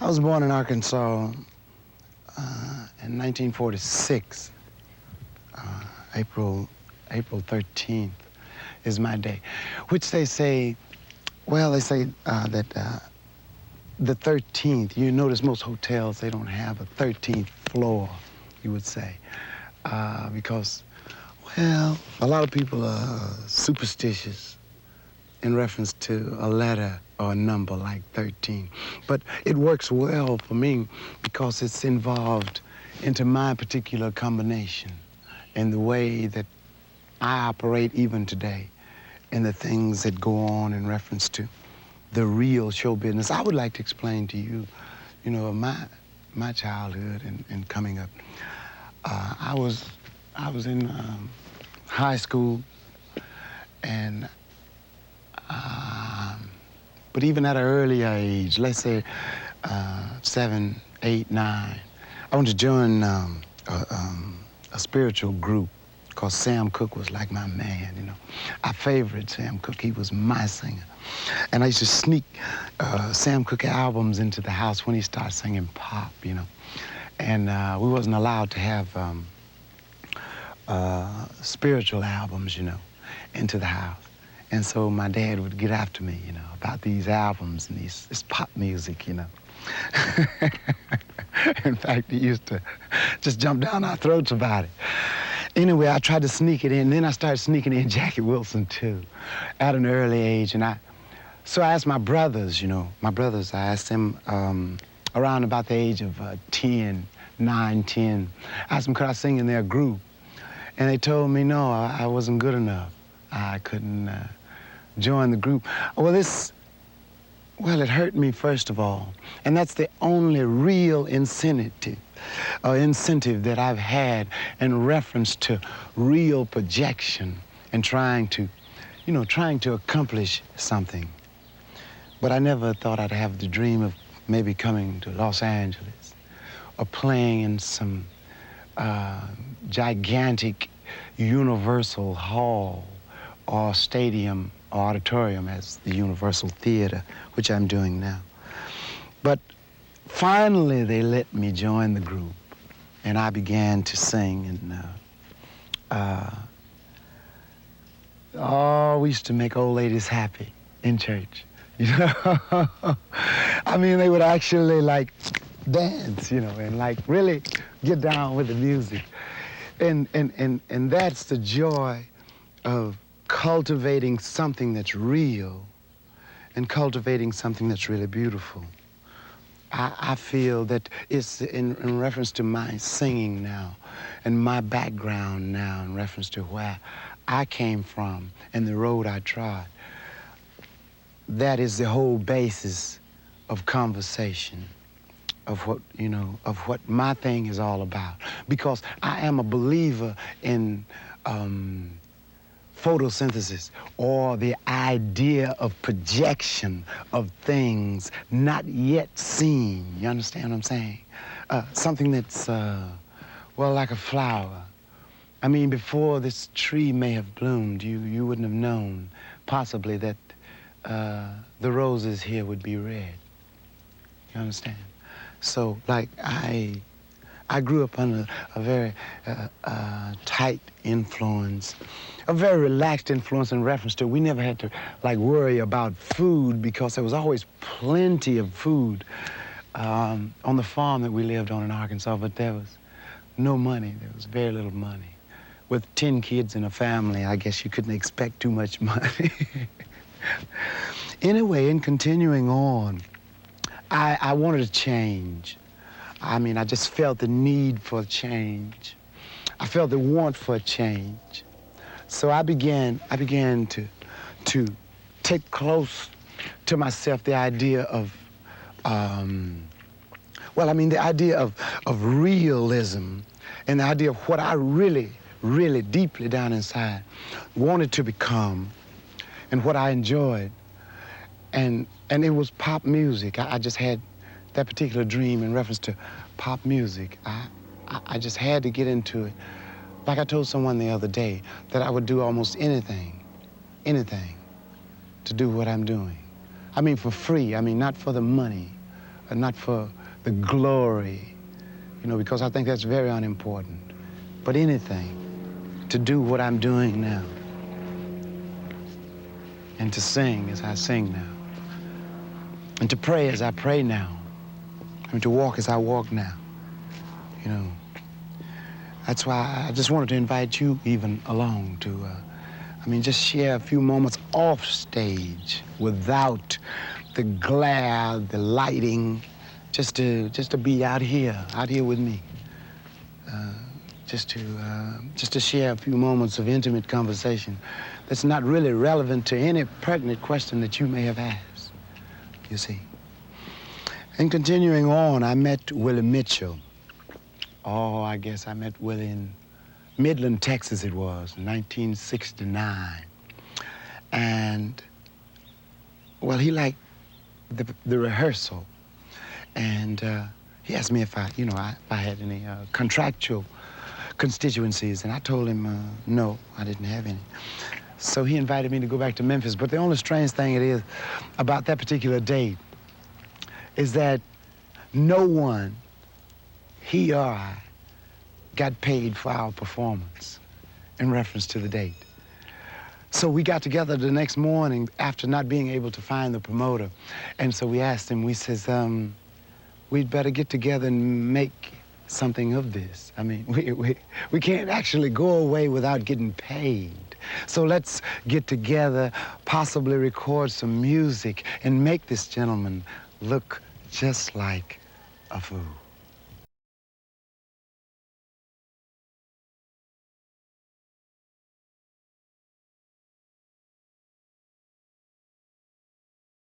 I was born in Arkansas in 1946. April 13th is my day, which they say, well, they say that the 13th, you notice most hotels, they don't have a 13th floor, you would say, because, well, a lot of people are superstitious in reference to a letter or a number like 13. But it works well for me because it's involved into my particular combination and the way that I operate even today and the things that go on in reference to the real show business. I would like to explain to you, you know, my childhood and coming up. I was in high school, and but even at an earlier age, let's say 7, 8, 9, I wanted to join a spiritual group because Sam Cooke was like my man, you know. I favored Sam Cooke. He was my singer. And I used to sneak Sam Cooke albums into the house when he started singing pop, you know. And we wasn't allowed to have spiritual albums, you know, into the house. And so my dad would get after me, you know, about these albums and this pop music, you know. In fact, he used to just jump down our throats about it. Anyway, I tried to sneak it in. Then I started sneaking in Jackie Wilson, too, at an early age. And so I asked my brothers, you know, I asked them around about the age of 10, 9, 10. I asked them, could I sing in their group? And they told me, no, I wasn't good enough. I couldn't join the group. Well, it hurt me, first of all. And that's the only real incentive that I've had in reference to real projection and trying to accomplish something. But I never thought I'd have the dream of maybe coming to Los Angeles or playing in some gigantic Universal Hall or stadium or auditorium as the Universal Theater, which I'm doing now. But finally, they let me join the group, and I began to sing, and we used to make old ladies happy in church, you know? I mean, they would actually, like, dance, you know, and, like, really get down with the music. And that's the joy of cultivating something that's real and cultivating something that's really beautiful. I feel that it's in reference to my singing now and my background now in reference to where I came from and the road I trod. That is the whole basis of conversation, of what my thing is all about. Because I am a believer in photosynthesis, or the idea of projection of things not yet seen. You understand what I'm saying? Something that's, well, like a flower. I mean, before this tree may have bloomed, you wouldn't have known, possibly, that the roses here would be red. You understand? So, like, I grew up under a very tight influence, a very relaxed influence in reference to, we never had to, like, worry about food because there was always plenty of food on the farm that we lived on in Arkansas, but there was no money. There was very little money. With 10 kids in a family, I guess you couldn't expect too much money. Anyway, in continuing on, I wanted to change. I mean, I just felt the need for change. I felt the want for a change. So I began to take close to myself the idea of, the idea of realism and the idea of what I really, really deeply down inside wanted to become and what I enjoyed. And it was pop music. I just had that particular dream in reference to pop music. I just had to get into it. Like I told someone the other day, that I would do almost anything to do what I'm doing. I mean, for free. I mean, not for the money not for the glory, because I think that's very unimportant, but anything to do what I'm doing now and to sing as I sing now and to pray as I pray now and to walk as I walk now. That's why I just wanted to invite you even along to, just share a few moments off stage without the glare, the lighting, just to be out here with me. Just to share a few moments of intimate conversation that's not really relevant to any pertinent question that you may have asked, you see. And continuing on, I met Willie Mitchell. Oh, I guess I met Willie in Midland, Texas it was, 1969. And, well, he liked the rehearsal. And he asked me if I had any contractual constituencies, and I told him no, I didn't have any. So he invited me to go back to Memphis. But the only strange thing it is about that particular date is that no one, he or I, got paid for our performance in reference to the date. So we got together the next morning after not being able to find the promoter. And so we asked him, we says, we'd better get together and make something of this. I mean, we can't actually go away without getting paid. So let's get together, possibly record some music, and make this gentleman look just like a fool.